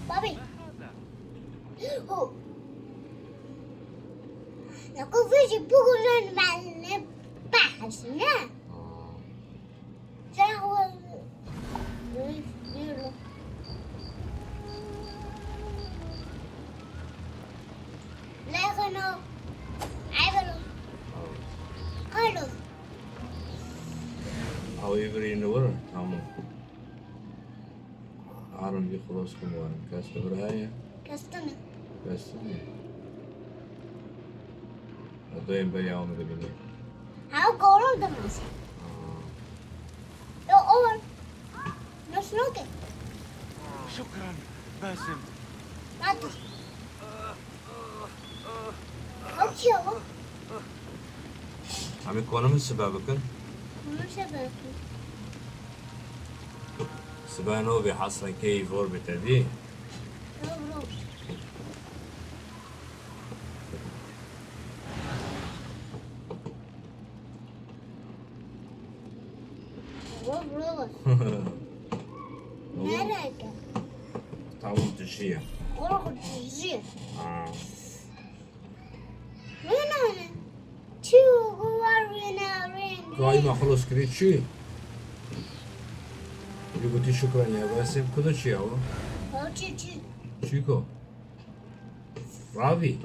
بابي هو نقول فيش بقولن مع البحث لا جاهو يلو لا غنو عبلو قالوا However in the world tamam. Arun bir خلاص كمان كاس كبرها كاستنا كاستني. أدوين بيوم دبني. هاو قولوا دمس لو أول نسلوك شكرا باسم. ما تس أو شو عم يكون من سبابك ما شبابك سبانو بحصل كي فور بتدي رو رو نراك تعاون تشيع. قرق تجير آه. وين أنا شو قوارنا وين كاي ما خلص كريت شيء. اللي قلتي شكرا يا باسم كذا شيء هو. هو شي شيكو. رافي.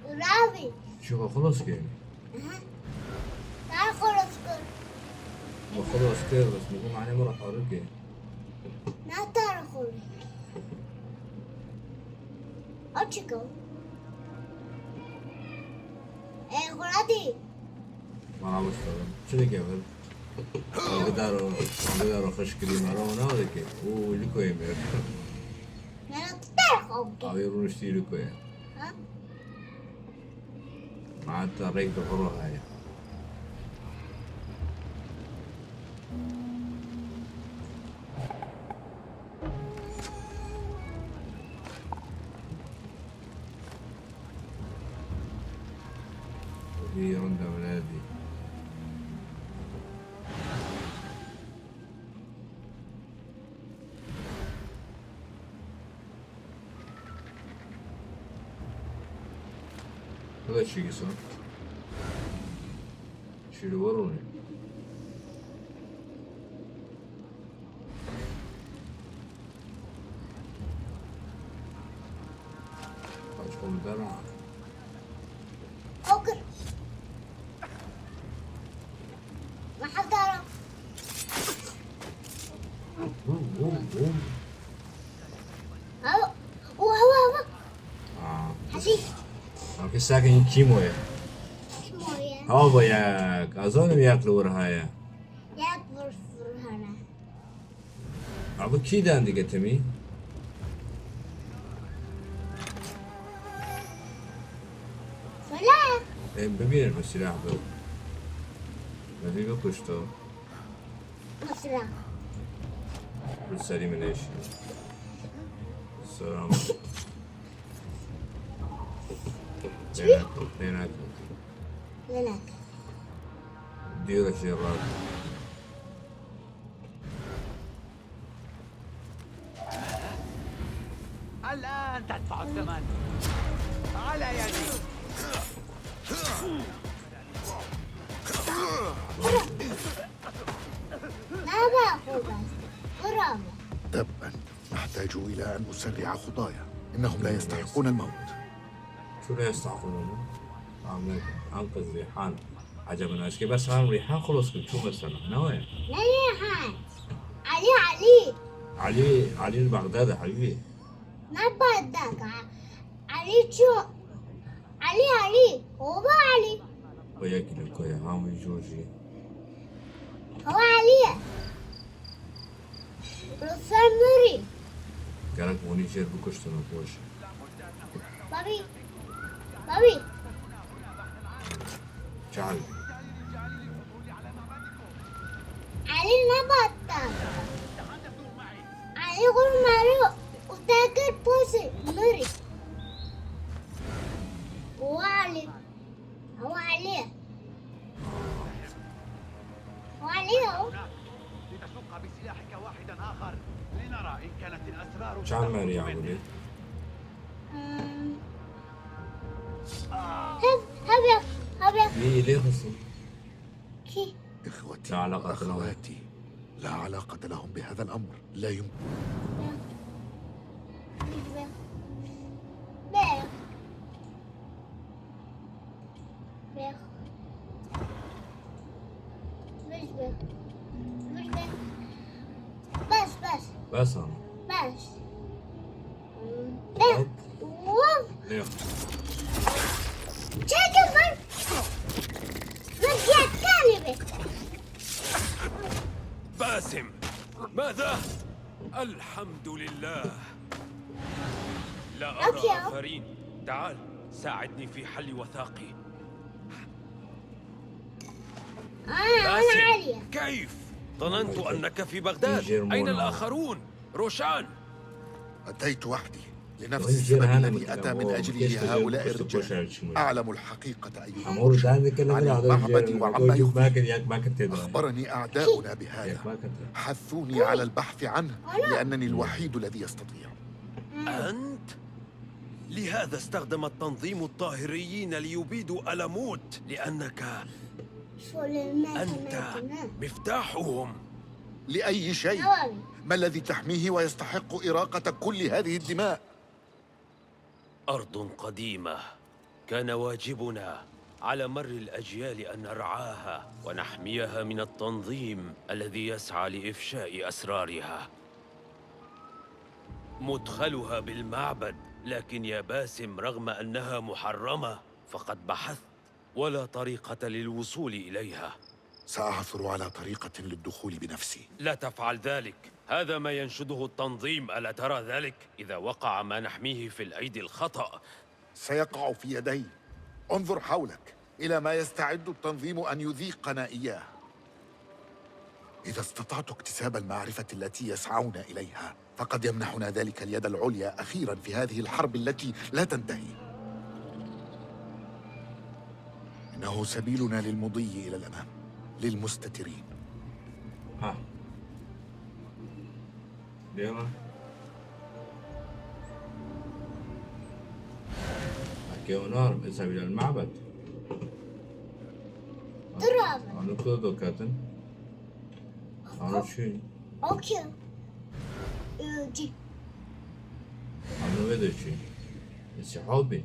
رافي شو خلص كين. تعال خلص كل ما خلص كير بس نقوم عليه مرة حارقة. لا تعال خلص أشكو إيه خلاتي ما نعرف شو ذي كيف. قدروا خش كريم أرونا هذا كيف. أوه اللي كوي مير. أنا تعال خلص أبيرون يشتري كوي. ها مع التاريخ تقرأ هاي. في عند أولادي. هذا الشيء صح؟ شيء اللي وروني. أشوف درع. أوكر ما حد عرف هو هو حسيت أوكي ساكن كيمويا. اسمه يا هاو بياك أظن بياكلوا ورهايا. يكبر فرهنا أبو كيدا عندك تمي. فلا ببين السلاح بو. ما في بكشتو. مثلا بالسليم ليش؟ السلام. بيناتكم. لك ديرة الجراد. الآن تدفع الثمن على يدي. ما باخذ بس قرابة تبا أحتاج إلى أن أسرع خطاي. إنهم لا يستحقون الموت. شو لا يستحقونه؟ عملك أنقذ ريحان عجبنا إيش بس هم ريحان خلص كل شو مثلا نوين لا يا علي علي البغدادي حبيبي ما بدك علي شو علي هو علي وياكل الكويا عامي جورجي هو علي رسامري قالك موني جير بكشتنا بوش بابي شعل علي ما بدك علي قول مارو وتاكل بوسي مري هو علي هو لتشق بسلاحك واحدا آخر لنرى إن كانت الأسرار النار چند تخرج مری منه. عبودی؟ هب ليه ليه خصو؟ كي إخوتي لا علاقة لهم. وأخواتي لا علاقة لهم بهذا الأمر. لا يمكن. بيخ بيخ مش بيخ مش بيخ بس بس أنا بس بيخ ووف ليه؟ çekil lan رجعت تاني بيخ باسم ماذا؟ الحمد لله. لا أرى أوكي. آخرين. تعال ساعدني في حل وثاقي. أنا عالية كيف؟ ظننت أنك في بغداد. يجرمون. أين الآخرون؟ روشان. أتيت وحدي لنفس وين السبب جيراننا الذي أتى من متنوعون. كيف أجله هؤلاء تجيب قصة الرجال. بوشة أعلم الحقيقة أيها أمور الرجال دان كنا عن بنعرف المعبد الجيران وعما ما يخفي. كنت ياك ما كنت تدري. أخبرني أعداؤنا ياك بهذا، ما كنت. حثوني على البحث عنه لأنني الوحيد الذي يستطيع. أنت؟ لهذا استخدم التنظيم الطاهريين ليبيدوا ألموت، لأنك أنت مفتاحهم. لأي شيء؟ ما الذي تحميه ويستحق إراقة كل هذه الدماء؟ أرض قديمة كان واجبنا على مر الأجيال أن نرعاها ونحميها من التنظيم الذي يسعى لإفشاء أسرارها. مدخلها بالمعبد، لكن يا باسم رغم أنها محرمة فقد بحثت ولا طريقة للوصول إليها. سأعثر على طريقة للدخول بنفسي. لا تفعل ذلك، هذا ما ينشده التنظيم، ألا ترى ذلك؟ إذا وقع ما نحميه في الأيدي الخطأ سيقع في يدي. انظر حولك إلى ما يستعد التنظيم أن يذيقنا إياه. إذا استطعت اكتساب المعرفة التي يسعون إليها فقد يمنحنا ذلك اليد العليا أخيراً في هذه الحرب التي لا تنتهي. إنه سبيلنا للمضي إلى الأمام، للمستترين. ها ليه؟ ونار اذهب إلى المعبد. ترى أنا كده كاتن. أنا شو؟ أوكي جي أنا وده شيء. بس حبي.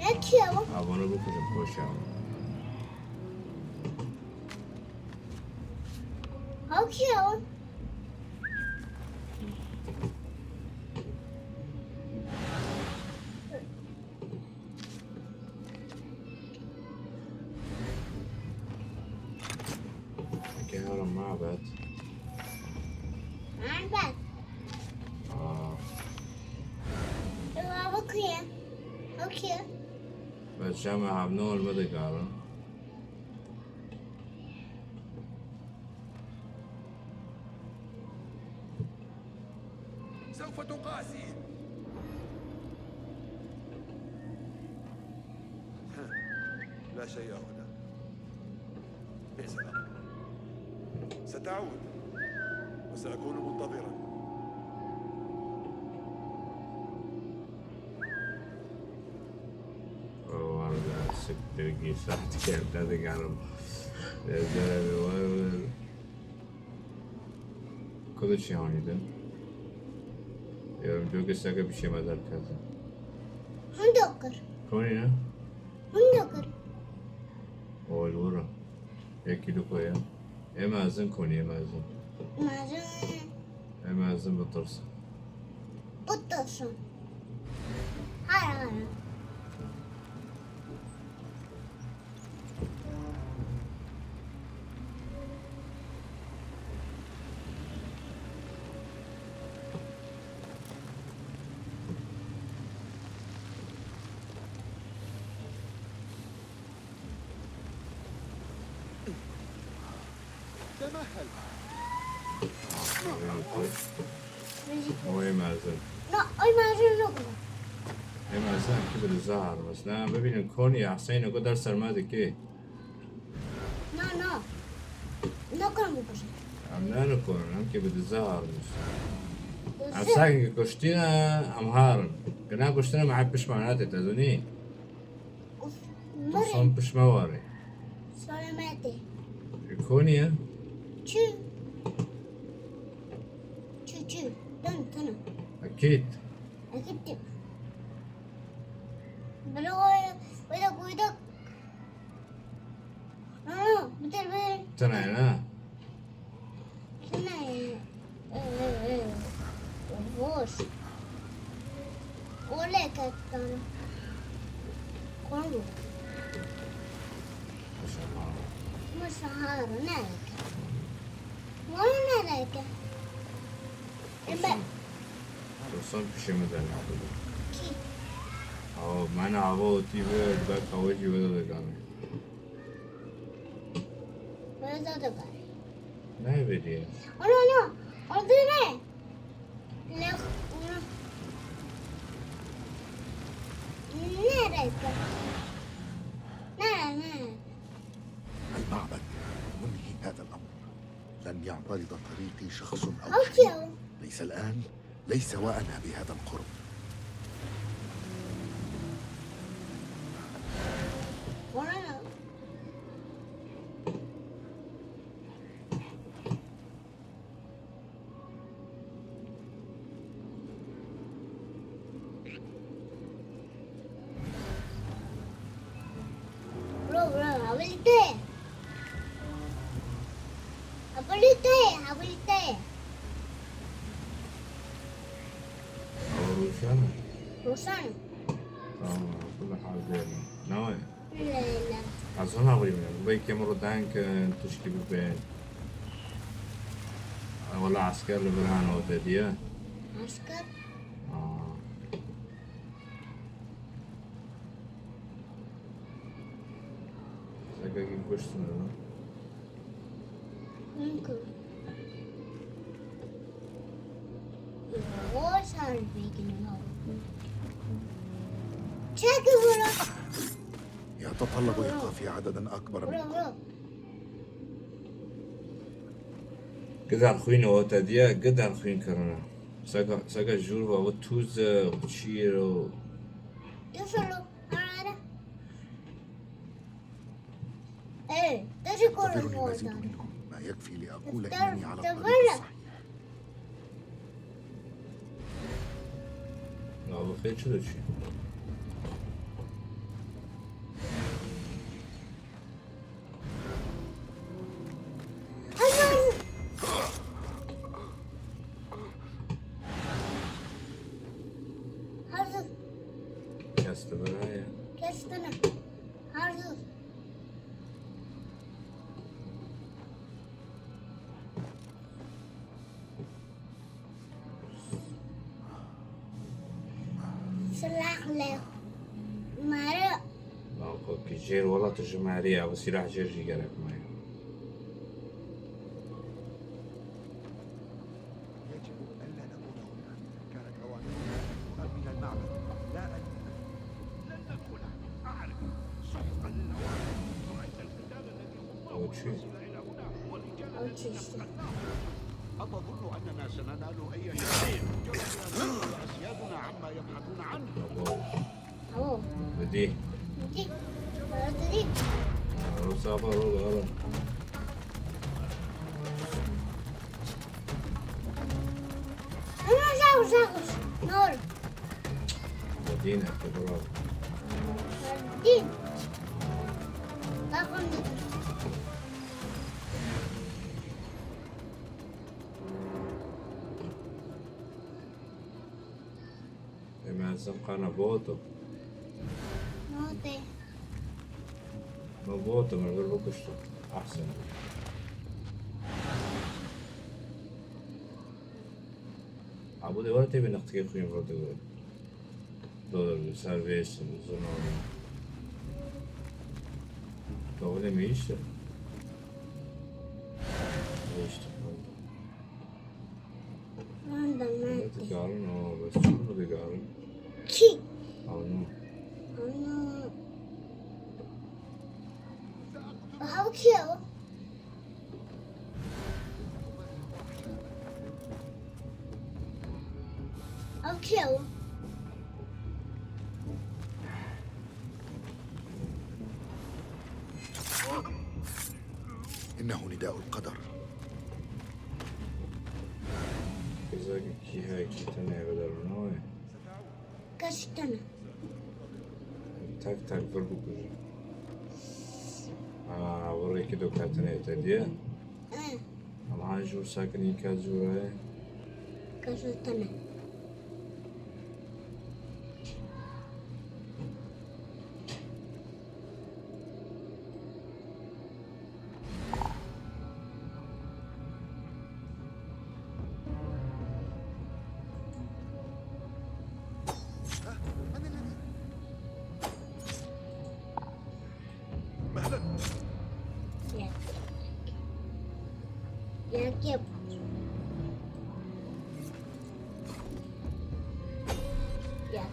أوكي أنا بكره بوشة. أوكي كهرب معبد. معبد أوكي أوكي بس جامع ابنول ما دقاره. سوف تقاسي. لا شيء هنا. بئس الأمر. ستعود وسأكون منتظرا. والله سكترقي ساعتي كيف لا دقاره. كل شيء هونيده. يوم جوك الساقة بشي ما دار كذا. هندوكر كونينا؟ هندوكر أول ورا. يكيد كويا. إما أزن كوني إما أزن. مازن إما أزن بطرس. بطرسون هلا تمهل. هو إما أزن. لا أي مازن نقطة اما اصلا كبر الزهر بس لا ببین کنی حسین کو در سرماده که نه نکنم بکشم هم نه نکنن هم که بده الزهر هم ساكن كشتينا هم هارن كنا كشتينا ما حبش معناته تزوني مري صم بش مواري سلامتي كونيا شو تنا اكيد أكيد بلغة ويدك لا بدل تنا هنا وش ولا كتر كله ما شاء الله مش هار نالك ولا نالك إما صم بش مدن كي او معنا عبو تيبه باك اوجي ولا كان ولا تدبر لا بدي ولا أردني لا نالك لا المعبد منهي هذا الأمر. لن يعترض طريقي شخص أو أوكي ليس الآن، ليس وأنا بهذا القرب. ولا bro, habilite. او روشانا Rosana. كل حاجة زي نوعي لا أظن أغري من بي كاميرا دانك تشكي بين ولا عسكر لبرهان أو تديا عسكر سكاكي كوشتنا ممكن. وش هالبيجن هو؟ شكل برا يتطلب إيقافي عددا أكبر من برا قدر خوين أو تديا قدر خوين كرنا سكا جور و توز وشير و يوصلوا هذا. إيه تشكر أعتبرني الموضوع. مزيد منهم ما يكفي لأقول تر- إنني على الطريق تبرع. الصحيح. لا بخير شو ده شيء هذا كاست برايا كاستنا هذا سلاح له مرة لا كي جير ولا تجمعرية بس سلاح جيرجي قالك معي يجب ألا نكون هنا. كانت أوامرنا أن نؤمن المعبد لا أن لن ندخل. أعرف سحقا للأوامر. رأيت القتال الذي أول شيء أو تشتغل. أتظن أننا سننال أي شيء؟ جرد أسيادنا عما يبحثون عنه. أوه بدي دي مرة دي سافر ولا أنا زاوش نور مدينة كبرات دي تاخذ ما سبقنا بوتو نوتي ما بوتو من غير بكشتو أحسن عبودي ولا تبي نختي خوين برضو دولار سيرفيس زنون دولة ميشت عندنا لا ماتي تقارن بس شو بدي قارن كي أو اوكي اوكي إنه نداء القدر. إذا كي هاي كي تاني بدر نوي كشتنا تاك تاك بربو كجي وري كدو كاتني تديا أما جور ساكني كازورة كشتنا مهلا. يا كيف يا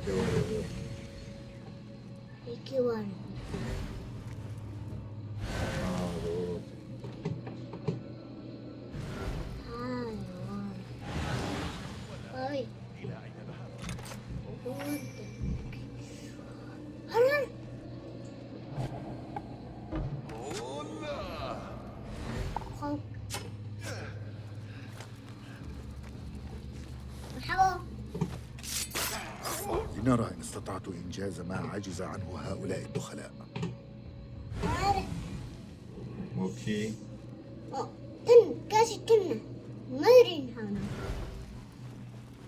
كبر يكوان هاي إلى أين ذهب؟ هرر خوك مرحبا لنرى إن استطعت إنجاز ما عجز عنه هؤلاء الدخلاء. عارف موكي تن كاسي تنة ميرين هانا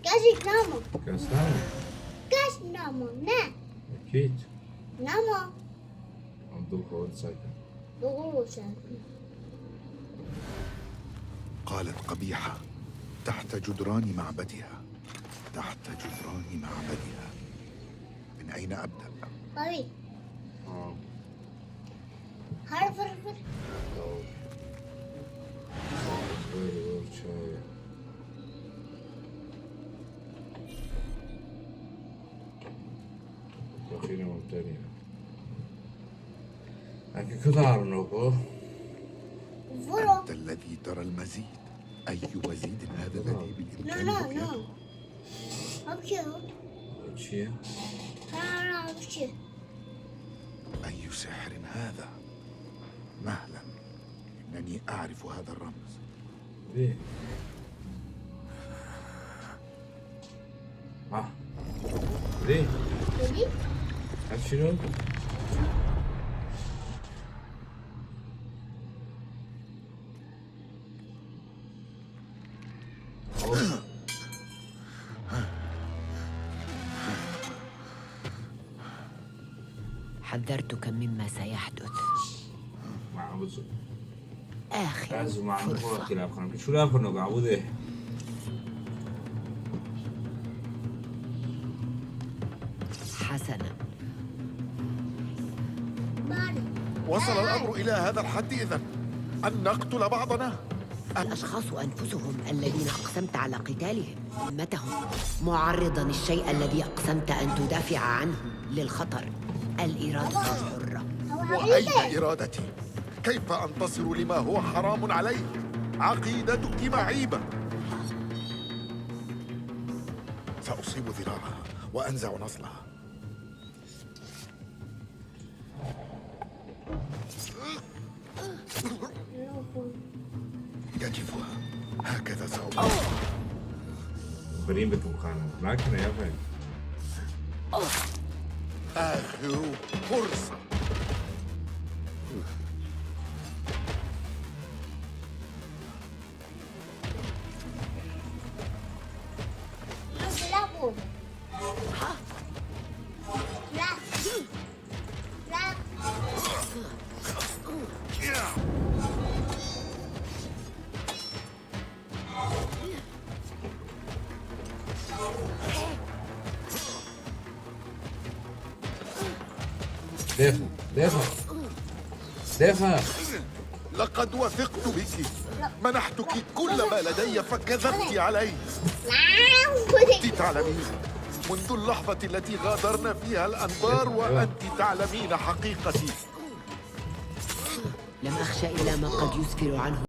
كاسي نامو كاسنان كاس نامو نا أكيد نامو عندك هون ساكن بقولوا ساكن قالت قبيحة تحت جدران معبدها. تحت جدران معبدها. من أين أبدأ؟ بابي آه هر فرفر طب غير شاي أخيرا مبتلية لكن كثار نوكو فرو أنت الذي ترى المزيد. أي مزيد هذا الذي نو بالإمكان نو رؤيته؟ نو اوكي شيء لا اوكي أي سحر هذا؟ مهلا، إنني أعرف هذا الرمز. ليه ليه ودي عارف شنو؟ حذرتك مما سيحدث. معبود آخر لازم معبود فرصة. كلاب خانم شو لاب خانم معبود إيه حسنا، باري وصل الأمر إلى هذا الحد إذن أن نقتل بعضنا. الأشخاص أنفسهم الذين أقسمت على قتالهم أمتهم، معرضا الشيء الذي أقسمت أن تدافع عنه للخطر. الإرادة الحرة. وأين إرادتي؟ كيف أنتصر لما هو حرام علي؟ عقيدتك معيبة. سأصيب ذراعها وأنزع نصلها. يجفها. هكذا سأصيب. بريم بكم خانم لكن يا فين آخر فرصة. بلعبوا لا لا دافع لقد وثقت بك. منحتك كل ما لدي فكذبت علي. لا أنت تعلمين منذ اللحظة التي غادرنا فيها الأنبار وأنت تعلمين حقيقتي. لم أخشى إلا ما قد يسفر عنه